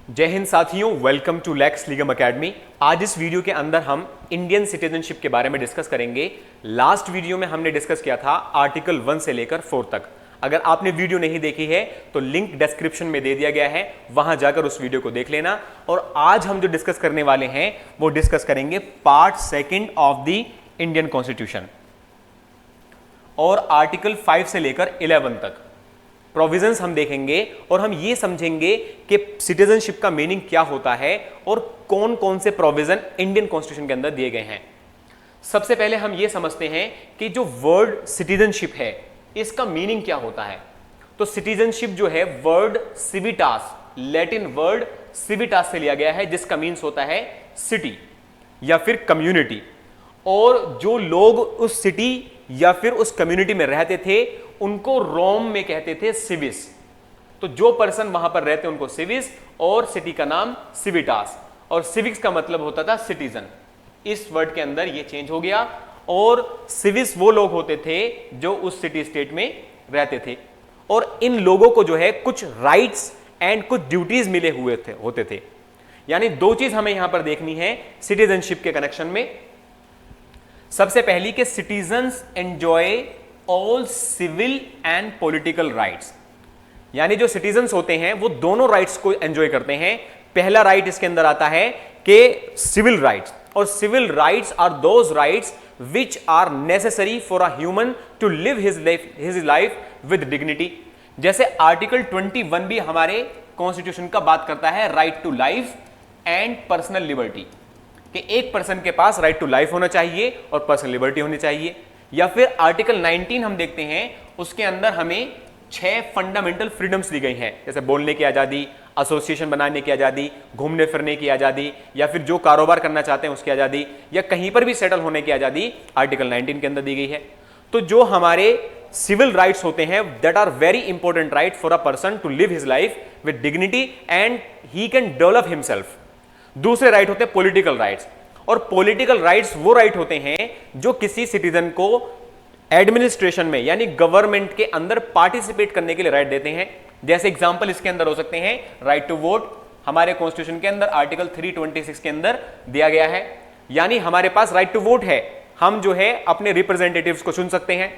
जय हिंद साथियों, welcome to lakes लीगम academy. आज इस वीडियो के अंदर हम इंडियन सिटीजनशिप के बारे में डिस्कस करेंगे। लास्ट वीडियो में हमने डिस्कस किया था आर्टिकल 1 से लेकर 4 तक। अगर आपने वीडियो नहीं देखी है तो लिंक डिस्क्रिप्शन में दे दिया गया है, वहां जाकर उस वीडियो को देख लेना। और आज हम जो डिस्कस करने वाले हैं वो डिस्कस करेंगे part 2 of the Indian constitution और आर्टिकल 5 से लेकर 11 तक प्रोविजंस हम देखेंगे और हम ये समझेंगे कि सिटीजनशिप का मीनिंग क्या होता है और कौन कौन से प्रोविजन इंडियन कॉन्स्टिट्यूशन के अंदर दिए गए हैं। सबसे पहले हम ये समझते हैं कि जो वर्ड सिटीजनशिप है इसका मीनिंग क्या होता है। तो सिटीजनशिप जो है वर्ड सिविटास, लैटिन वर्ड सिविटास से लिया गया है, जिसका मीन्स होता है सिटी या फिर कम्युनिटी। और जो लोग उस सिटी या फिर उस कम्युनिटी में रहते थे उनको रोम में कहते थे सिविस। तो जो पर्सन वहां पर रहते उनको सिविस और सिटी का नाम सिविटास, और सिविक्स का मतलब होता था सिटीजन। इस वर्ड के अंदर ये चेंज हो गया और सिविस वो लोग होते थे जो उस सिटी स्टेट में रहते थे। और इन लोगों को जो है कुछ राइट्स एंड कुछ ड्यूटीज मिले हुए होते थे। यानी दो चीज हमें यहां पर देखनी है सिटीजनशिप के कनेक्शन में। सबसे पहली कि citizens enjoy all civil and political rights, यानी जो सिटीजन्स होते हैं वो दोनों राइट्स को एंजॉय करते हैं। पहला राइट इसके अंदर आता है कि सिविल राइट्स, और civil rights are those rights which are necessary for a human to live his life with dignity. जैसे आर्टिकल 21 भी हमारे कॉन्स्टिट्यूशन का बात करता है right to life and personal liberty, कि एक पर्सन के पास राइट टू लाइफ होना चाहिए और पर्सनल लिबर्टी होनी चाहिए। या फिर आर्टिकल 19 हम देखते हैं, उसके अंदर हमें 6 फंडामेंटल फ्रीडम्स दी गई हैं, जैसे बोलने की आजादी, एसोसिएशन बनाने की आजादी, घूमने फिरने की आजादी, या फिर जो कारोबार करना चाहते हैं उसकी आजादी, या कहीं पर भी सेटल होने की आजादी आर्टिकल 19 के अंदर दी गई है। तो जो हमारे सिविल राइट्स होते हैं that are very important right for a person to live his life with dignity and he can develop himself. दूसरे राइट होते हैं पॉलिटिकल राइट्स, और पॉलिटिकल राइट्स वो राइट होते हैं जो किसी सिटीजन को एडमिनिस्ट्रेशन में यानी गवर्नमेंट के अंदर पार्टिसिपेट करने के लिए राइट देते हैं। जैसे एग्जांपल इसके अंदर हो सकते हैं राइट टू वोट, हमारे कॉन्स्टिट्यूशन के अंदर आर्टिकल 326 के अंदर दिया गया है, यानी हमारे पास राइट टू वोट है, हम जो है अपने रिप्रेजेंटेटिव्स को चुन सकते हैं।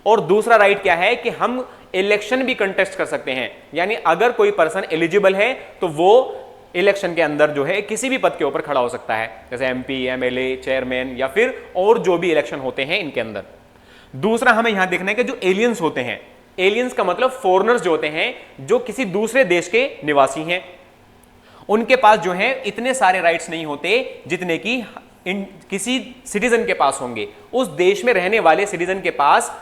और दूसरा राइट क्या है कि हम इलेक्शन भी कंटेस्ट कर सकते हैं, यानी अगर कोई पर्सन एलिजिबल है तो वो इलेक्शन के अंदर जो है किसी भी पद के ऊपर खड़ा हो सकता है, जैसे एमपी, एमएलए, चेयरमैन या फिर और जो भी इलेक्शन होते हैं इनके अंदर। दूसरा हमें यहां देखना है कि जो एलियंस होते हैं, एलियंस का मतलब फॉरेनर्स जो होते हैं जो किसी दूसरे देश के निवासी हैं, उनके पास जो है इतने सारे राइट्स नहीं होते जितने कि किसी सिटीजन के पास होंगे। उस देश में रहने वाले सिटीजन के पास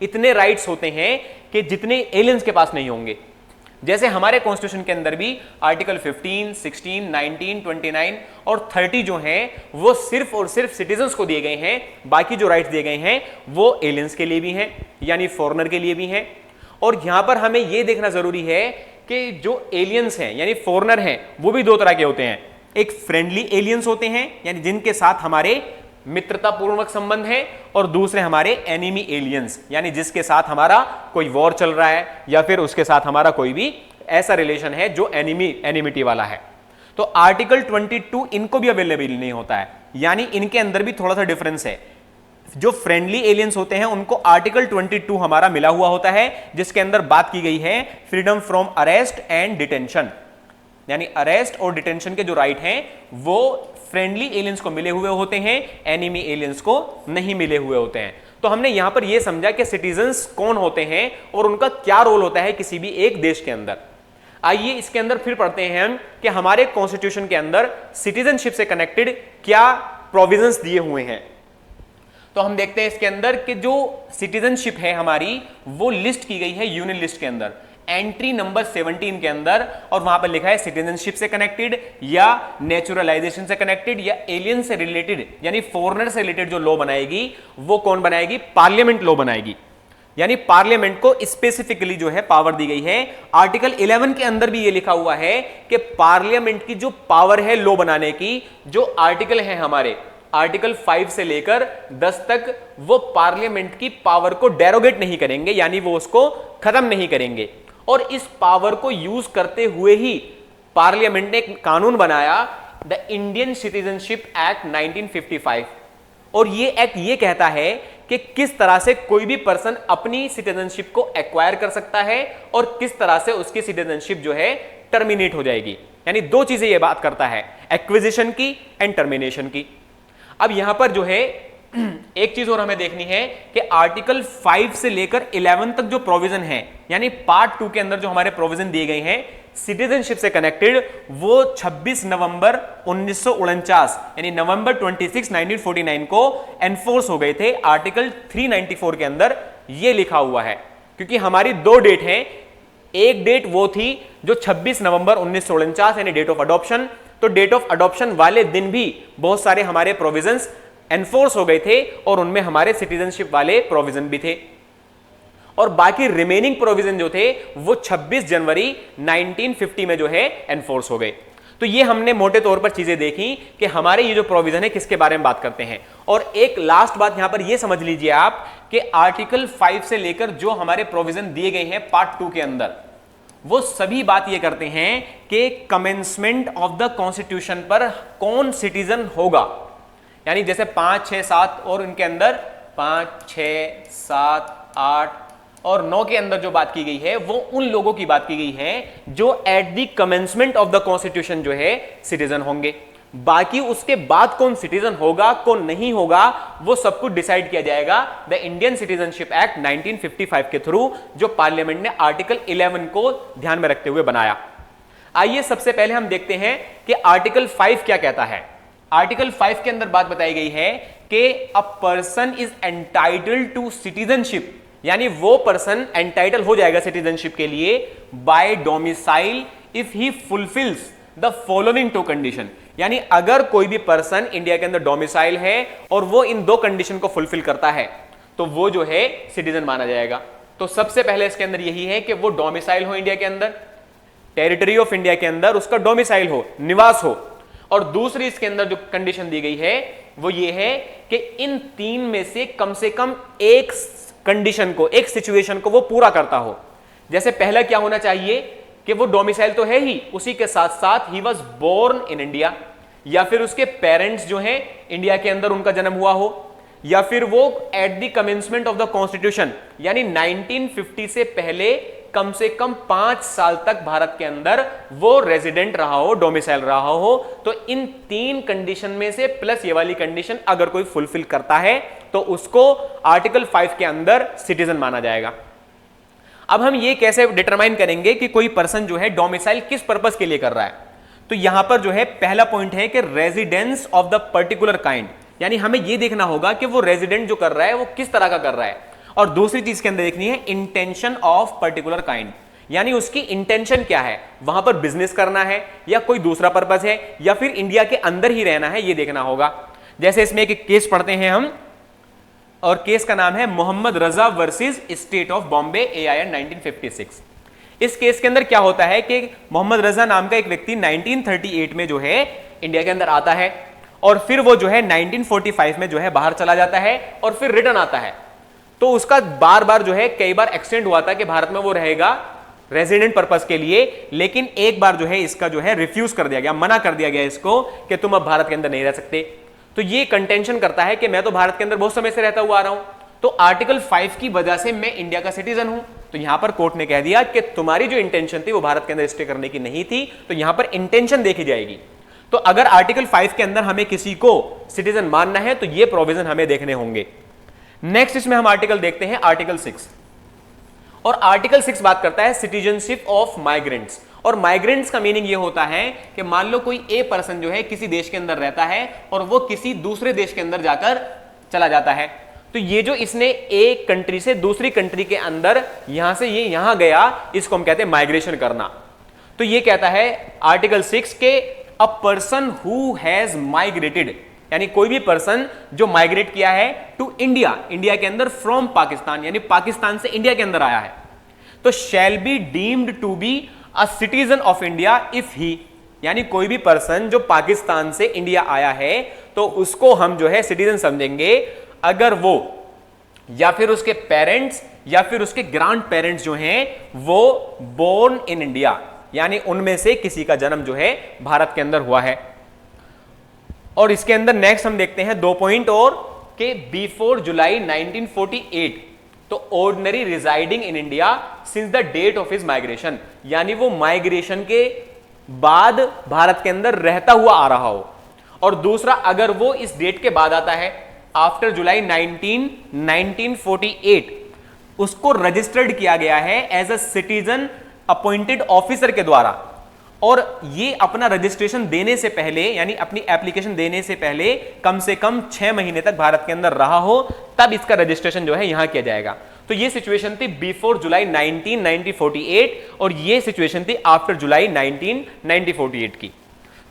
इतने राइट्स होते हैं कि जितने एलियंस के पास नहीं होंगे। जैसे हमारे कॉन्स्टिट्यूशन के अंदर भी आर्टिकल 15, 16, 19, 29 और 30 जो हैं वो सिर्फ और सिर्फ सिटीजन्स को दिए गए हैं। बाकी जो राइट्स दिए गए हैं वो एलियंस के लिए भी हैं, यानी फॉरेनर के लिए भी हैं। और यहां पर हमें यह देखना जरूरी है कि जो एलियंस हैं यानी फॉरेनर हैं वो भी दो तरह के होते हैं। एक फ्रेंडली एलियंस होते हैं, यानी जिनके साथ हमारे मित्रतापूर्वक संबंध है, और दूसरे हमारे एनिमी एलियंस, यानी जिसके साथ हमारा कोई वॉर चल रहा है या फिर उसके साथ हमारा कोई भी ऐसा रिलेशन है जो एनिमिटी वाला है। तो आर्टिकल 22 इनको भी अवेलेबल नहीं होता है, यानी इनके अंदर भी थोड़ा सा डिफरेंस है। जो फ्रेंडली एलियंस होते हैं उनको आर्टिकल 22 हमारा मिला हुआ होता है, जिसके अंदर बात की गई है freedom from arrest and detention, यानी अरेस्ट और डिटेंशन के जो राइट हैं वो फ्रेंडली एलियंस को मिले हुए होते हैं, एनिमी एलियंस को नहीं मिले हुए होते हैं। तो हमने यहां पर यह समझा कि सिटीजन्स कौन होते हैं और उनका क्या रोल होता है किसी भी एक देश के अंदर। आइए इसके अंदर फिर पढ़ते हैं हम कि हमारे कॉन्स्टिट्यूशन के अंदर सिटीजनशिप से कनेक्टेड क्या प्रोविजंस दिए हुए हैं। तो हम देखते हैं इसके अंदर कि जो सिटीजनशिप है हमारी वो लिस्ट की गई है यूनियन लिस्ट के अंदर, एंट्री नंबर 17 के अंदर, और वहां पर लिखा है सिटीजनशिप से कनेक्टेड या नेचुरलाइजेशन से कनेक्टेड या एलियन से रिलेटेड यानी फॉरेनर से रिलेटेड जो लॉ बनाएगी वो कौन बनाएगी? पार्लियामेंट लॉ बनाएगी। यानी पार्लियामेंट को स्पेसिफिकली जो है पावर दी गई है। आर्टिकल 11 के अंदर भी ये लिखा हुआ है कि पार्लियामेंट की जो पावर है लॉ बनाने की, जो आर्टिकल है हमारे आर्टिकल 5 से लेकर 10 तक, वो पार्लियामेंट की पावर को डेरोगेट नहीं करेंगे, यानी वो उसको खत्म नहीं करेंगे। और इस पावर को यूज करते हुए ही पार्लियामेंट ने एक कानून बनाया, द इंडियन सिटीजनशिप एक्ट 1955, और ये एक्ट ये कहता है कि किस तरह से कोई भी पर्सन अपनी सिटीजनशिप को एक्वायर कर सकता है और किस तरह से उसकी सिटीजनशिप जो है टर्मिनेट हो जाएगी। यानी दो चीजें ये बात करता है, एक्विजिशन की एंड टर्मिनेशन की। अब यहां पर जो है एक चीज और हमें देखनी है कि आर्टिकल 5 से लेकर 11 तक जो प्रोविजन है, यानी पार्ट 2 के अंदर जो हमारे प्रोविजन दिए गए हैं सिटीजनशिप से कनेक्टेड, वो 26 नवंबर 1949 यानी नवंबर 26, 1949 को एनफोर्स हो गए थे। आर्टिकल 394 के अंदर ये लिखा हुआ है, क्योंकि हमारी दो डेट हैं। एक डेट वो थी जो 26 नवंबर 1949 यानी डेट ऑफ अडॉप्शन, तो डेट ऑफ अडॉप्शन वाले दिन भी बहुत सारे हमारे प्रोविजंस एनफोर्स हो गए थे और उनमें हमारे सिटीजनशिप वाले प्रोविजन भी थे, और बाकी रिमेनिंग प्रोविजन जो थे वो 26 जनवरी 1950 में जो है एनफोर्स हो गए। तो ये हमने मोटे तौर पर चीजें देखी कि हमारे ये जो प्रोविजन है किसके बारे में बात करते हैं। और एक लास्ट बात यहां पर ये समझ लीजिए आप कि आर्टिकल 5 से लेकर जो हमारे प्रोविजन दिए गए हैं पार्ट 2 के अंदर, वो सभी बात ये करते हैं कि कमेंसमेंट ऑफ द कॉन्स्टिट्यूशन पर कौन सिटीजन होगा। यानी जैसे 5, 6, 7 और उनके अंदर 5, 6, 7, 8 और 9 के अंदर जो बात की गई है वो उन लोगों की बात की गई है जो at the commencement of the constitution जो है सिटीजन होंगे। बाकी उसके बाद कौन सिटीजन होगा कौन नहीं होगा वो सब कुछ डिसाइड किया जाएगा द इंडियन सिटीजनशिप एक्ट 1955 के थ्रू, जो पार्लियामेंट ने आर्टिकल 11 को ध्यान में रखते हुए बनाया। आइए सबसे पहले हम देखते हैं कि आर्टिकल 5 क्या कहता है। आर्टिकल 5 के अंदर बात बताई गई है कि a person is entitled to citizenship, यानी वो पर्सन एंटाइटल हो जाएगा सिटीजनशिप के लिए by domicile if he fulfils the following 2 condition. यानी अगर कोई भी पर्सन इंडिया के अंदर डोमिसाइल है और वो इन 2 कंडीशन को फुलफिल करता है तो वो जो है सिटीजन माना जाएगा। तो सबसे पहले इसके अंदर यही है कि वो डोमिसाइल हो इंडिया के अंदर, टेरिटरी ऑफ इंडिया के अंदर उसका डोमिसाइल हो, निवास हो, और दूसरी इसके अंदर जो कंडीशन दी गई है वो ये है कि इन 3 में से कम एक कंडीशन को, एक सिचुएशन को वो पूरा करता हो। जैसे पहला क्या होना चाहिए कि वो डोमिसाइल तो है ही, उसी के साथ साथ ही वाज बोर्न इन इंडिया, या फिर उसके पेरेंट्स जो हैं इंडिया के अंदर उनका जन्म हुआ हो, या फिर वो at the commencement of the constitution यानी 1950 से पहले कम से कम 5 साल तक भारत के अंदर वो रेजिडेंट रहा हो, डोमिसाइल रहा हो। तो इन 3 कंडीशन में से प्लस ये वाली कंडीशन अगर कोई फुलफिल करता है तो उसको आर्टिकल 5 के अंदर सिटीजन माना जाएगा। अब हम ये कैसे डिटरमाइन करेंगे कि कोई पर्सन जो है डोमिसाइल किस पर्पस के लिए कर रहा है। तो यहां पर जो है पहला पॉइंट है कि residence of the particular kind, यानी हमें यह देखना होगा कि वो रेजिडेंट जो कर रहा है वो किस तरह का कर रहा है। और दूसरी चीज के अंदर देखनी है इंटेंशन ऑफ पर्टिकुलर काइंड, यानी उसकी इंटेंशन क्या है, वहां पर बिजनेस करना है या कोई दूसरा पर्पस है या फिर इंडिया के अंदर ही रहना है, ये देखना होगा। जैसे इसमें एक केस पढ़ते हैं हम, और केस का नाम है Mohammad Raza versus state of Bombay AIN 1956। इस केस के अंदर क्या होता है कि मोहम्मद रजा नाम का एक व्यक्ति 1938 में जो है इंडिया के अंदर आता है और फिर वो जो है 1945 में जो है बाहर चला जाता है और फिर रिटर्न आता है। तो उसका बार बार जो है कई बार एक्सटेंड हुआ था कि भारत में वो रहेगा रेजिडेंट पर्पस के लिए, लेकिन एक बार जो है इसका जो है रिफ्यूज कर दिया गया, मना कर दिया गया इसको कि तुम अब भारत के अंदर नहीं रह सकते। तो ये कंटेंशन करता है कि मैं तो भारत के अंदर बहुत समय से रहता हुआ आ रहा हूं, तो आर्टिकल 5 की वजह से मैं इंडिया का सिटीजन हूं। तो यहां पर कोर्ट ने कह दिया कि तुम्हारी जो इंटेंशन थी वो भारत के अंदर स्टे करने की नहीं थी, तो यहां पर इंटेंशन देखी जाएगी। तो अगर आर्टिकल 5 के अंदर हमें किसी को सिटीजन मानना है तो ये प्रोविजन हमें देखने होंगे। नेक्स्ट इसमें हम आर्टिकल देखते हैं, आर्टिकल 6। और आर्टिकल 6 बात करता है सिटीजनशिप ऑफ माइग्रेंट्स। और माइग्रेंट्स का मीनिंग ये होता है कि मान लो कोई ए पर्सन जो है किसी देश के अंदर रहता है और वो किसी दूसरे देश के अंदर जाकर चला जाता है, तो ये जो इसने एक कंट्री से दूसरी कंट्री के अंदर यहां से ये यहां गया, इसको हम कहते हैं माइग्रेशन करना। तो ये कहता है आर्टिकल 6 के a person who has migrated, यानी कोई भी पर्सन जो माइग्रेट किया है टू इंडिया, इंडिया के अंदर फ्रॉम पाकिस्तान, यानी पाकिस्तान से इंडिया के अंदर आया है, तो shall be deemed to be a citizen of India if he, यानी कोई भी पर्सन जो पाकिस्तान से इंडिया आया है तो उसको हम जो है सिटीजन समझेंगे अगर वो या फिर उसके पेरेंट्स या फिर उसके ग्रांड पेरेंट्स जो हैं वो बोर्न इन इंडिया, यानी उनमें से किसी का जन्म जो है भारत के अंदर हुआ है। और इसके अंदर नेक्स्ट हम देखते हैं 2 पॉइंट और के बिफोर जुलाई 1948 तो ordinary residing in India since the date of his migration, यानी वो माइग्रेशन के बाद भारत के अंदर रहता हुआ आ रहा हो। और दूसरा, अगर वो इस डेट के बाद आता है आफ्टर जुलाई 1948 उसको रजिस्टर्ड किया गया है as a citizen appointed officer के द्वारा, और ये अपना रजिस्ट्रेशन देने से पहले यानी अपनी एप्लीकेशन देने से पहले कम से कम 6 महीने तक भारत के अंदर रहा हो, तब इसका रजिस्ट्रेशन जो है यहां किया जाएगा। तो ये सिचुएशन थी बिफोर जुलाई 1948 और ये सिचुएशन थी आफ्टर जुलाई 1948 की।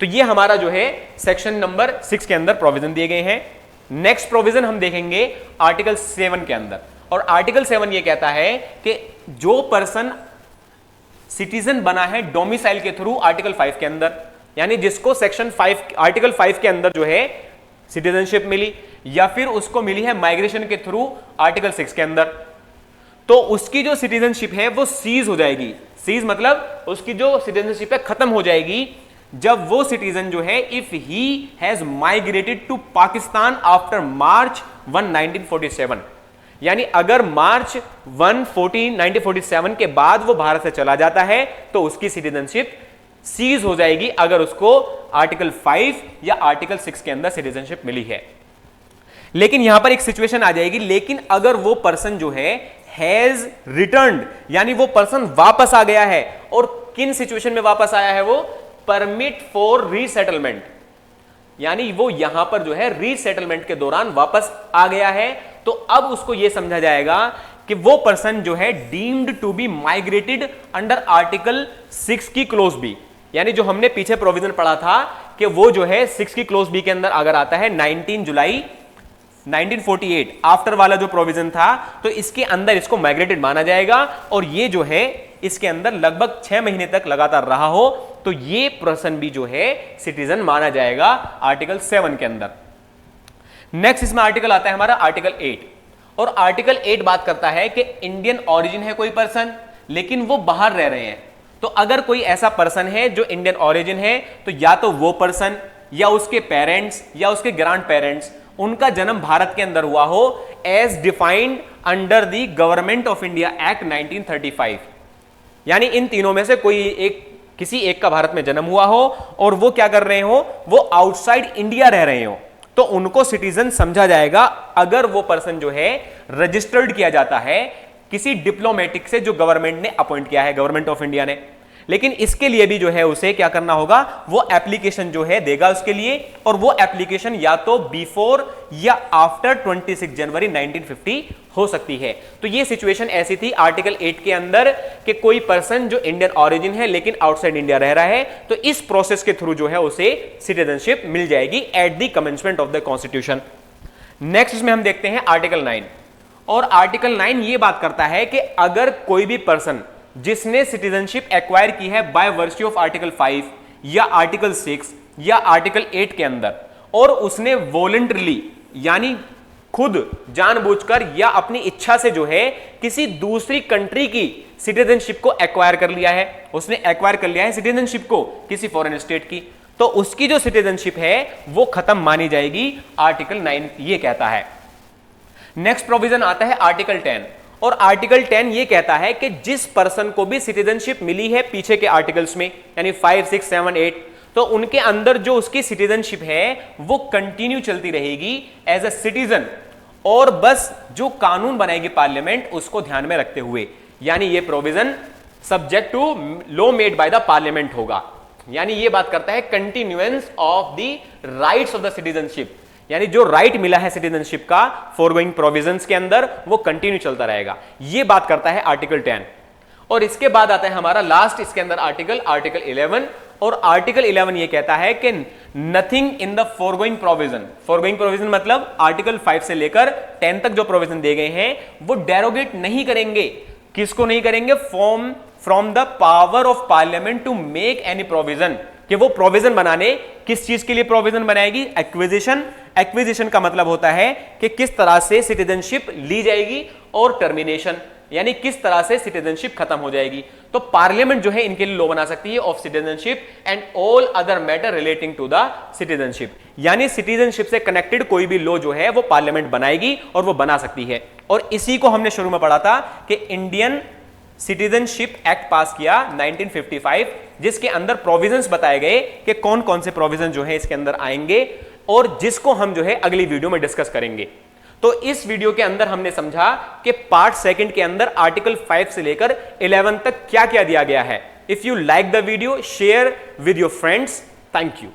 तो ये हमारा जो है सेक्शन नंबर 6 के अंदर प्रोविजन दिए गए हैं। नेक्स्ट प्रोविजन हम देखेंगे आर्टिकल 7 के अंदर, और आर्टिकल 7 ये कहता है कि जो पर्सन सिटीजन बना है डोमिसाइल के थ्रू आर्टिकल 5 के अंदर, यानी जिसको सेक्शन 5 आर्टिकल 5 के अंदर जो है सिटीजनशिप मिली या फिर उसको मिली है माइग्रेशन के थ्रू आर्टिकल 6 के अंदर, तो उसकी जो सिटीजनशिप है वो सीज हो जाएगी। सीज मतलब उसकी जो सिटीजनशिप है खत्म हो जाएगी जब वो सिटीजन जो है if he has migrated to Pakistan after March 1 1947, यानी अगर मार्च 1 1947 के बाद वो भारत से चला जाता है तो उसकी सिटीजनशिप सीज हो जाएगी अगर उसको आर्टिकल 5 या आर्टिकल 6 के अंदर सिटीजनशिप मिली है। लेकिन यहां पर एक सिचुएशन आ जाएगी, लेकिन अगर वो पर्सन जो है हैज रिटर्न्ड, यानी वो पर्सन वापस आ गया है, और किन सिचुएशन में वापस आया है वो, परमिट फॉर रीसेटलमेंट, यानी वो यहां पर जो है रीसेटलमेंट के दौरान वापस आ गया है, तो अब उसको यह समझा जाएगा कि वो पर्सन जो है deemed to be migrated under article 6 की क्लोज बी, यानी जो हमने पीछे प्रोविजन पढ़ा था कि वो जो है 6 की क्लोज बी के अंदर अगर आता है 19 जुलाई 1948 आफ्टर वाला जो प्रोविजन था, तो इसके अंदर इसको माइग्रेटेड माना जाएगा, और ये जो है इसके अंदर लगभग 6 महीने तक लगातार रहा हो तो ये पर्सन भी जो है सिटीजन माना जाएगा आर्टिकल 7 के अंदर। नेक्स्ट इसमें आर्टिकल आता है हमारा आर्टिकल 8, और आर्टिकल 8 बात करता है कि इंडियन ओरिजिन है कोई पर्सन लेकिन वो बाहर रह रहे हैं, तो अगर कोई ऐसा पर्सन है जो इंडियन ओरिजिन है तो या तो वो पर्सन या उसके पेरेंट्स या उसके ग्रैंड पेरेंट्स उनका जन्म भारत के अंदर हुआ हो as defined under the government of India act 1935, यानी इन तीनों में से कोई एक किसी एक का भारत में जन्म हुआ हो और वो क्या कर रहे हो, वो आउटसाइड इंडिया रह रहे हो, तो उनको सिटीजन समझा जाएगा अगर वो पर्सन जो है रजिस्टर्ड किया जाता है किसी डिप्लोमेटिक से जो गवर्नमेंट ने अपॉइंट किया है, गवर्नमेंट ऑफ इंडिया ने। लेकिन इसके लिए भी जो है उसे क्या करना होगा, वो एप्लीकेशन जो है देगा उसके लिए, और वो एप्लीकेशन या तो बिफोर या आफ्टर 26 जनवरी 1950 हो सकती है। तो ये सिचुएशन ऐसी थी आर्टिकल 8 के अंदर कि कोई पर्सन जो इंडियन ओरिजिन है लेकिन आउटसाइड इंडिया रह रहा है, तो इस प्रोसेस के थ्रू जो है उसे सिटीजनशिप मिल जाएगी at the commencement of the constitution. Next इसमें हम देखते हैं आर्टिकल 9, और आर्टिकल 9 ये बात करता है कि अगर कोई भी पर्सन जिसने सिटीजनशिप एक्वायर की है बाय वर्च्यू ऑफ आर्टिकल 5 या आर्टिकल 6 या आर्टिकल 8 के अंदर, और उसने वॉलंटरली यानी खुद जानबूझकर या अपनी इच्छा से जो है किसी दूसरी कंट्री की सिटीजनशिप को एक्वायर कर लिया है, उसने एक्वायर कर लिया है सिटीजनशिप को किसी फॉरेन स्टेट की, तो उसकी जो सिटीजनशिप है वो खत्म मानी जाएगी, आर्टिकल 9 ये कहता है। नेक्स्ट प्रोविजन आता है आर्टिकल 10, और आर्टिकल 10 ये कहता है कि जिस पर्सन को भी सिटीजनशिप मिली है पीछे के आर्टिकल्स में यानी 5, 6, 7, 8, तो उनके अंदर जो उसकी सिटीजनशिप है वो कंटिन्यू चलती रहेगी एज अ सिटीजन, और बस जो कानून बनाएगी पार्लियामेंट उसको ध्यान में रखते हुए, यानी ये provision subject to law made by the parliament होगा। यानी ये बात करता है continuance of the rights of the citizenship, यानी जो राइट मिला है सिटीजनशिप का फोरगोइंग प्रोविजंस के अंदर वो कंटिन्यू चलता रहेगा, ये बात करता है आर्टिकल 10। और इसके बाद आता है हमारा लास्ट इसके अंदर आर्टिकल 11, और आर्टिकल 11 ये कहता है कि nothing in the foregoing provision मतलब आर्टिकल 5 से लेकर 10 तक जो प्रोविजन दिए गए हैं वो डेरोगेट नहीं करेंगे, किसको नहीं करेंगे, from the power of parliament to make any provision, कि वो प्रोविजन बनाने किस चीज के लिए प्रोविजन बनाएगी, एक्विजिशन का मतलब होता है कि किस तरह से सिटीजनशिप ली जाएगी, और टर्मिनेशन यानी किस तरह से सिटीजनशिप खत्म हो जाएगी। तो पार्लियामेंट जो है इनके लिए लॉ बना सकती है of citizenship and all other matter relating to the citizenship, यानी सिटीजनशिप से कनेक्टेड कोई भी लॉ जो है वो पार्लियामेंट बनाएगी और वो बना सकती है। और इसी को हमने शुरू में पढ़ा था कि इंडियन सिटीजनशिप एक्ट पास किया 1955, जिसके अंदर प्रोविजंस बताए गए कि कौन कौन से प्रोविजन जो है इसके अंदर आएंगे और जिसको हम जो है अगली वीडियो में डिस्कस करेंगे। तो इस वीडियो के अंदर हमने समझा कि पार्ट सेकंड के अंदर आर्टिकल 5 से लेकर 11 तक क्या क्या दिया गया है। If you like the video, share with your friends. Thank you.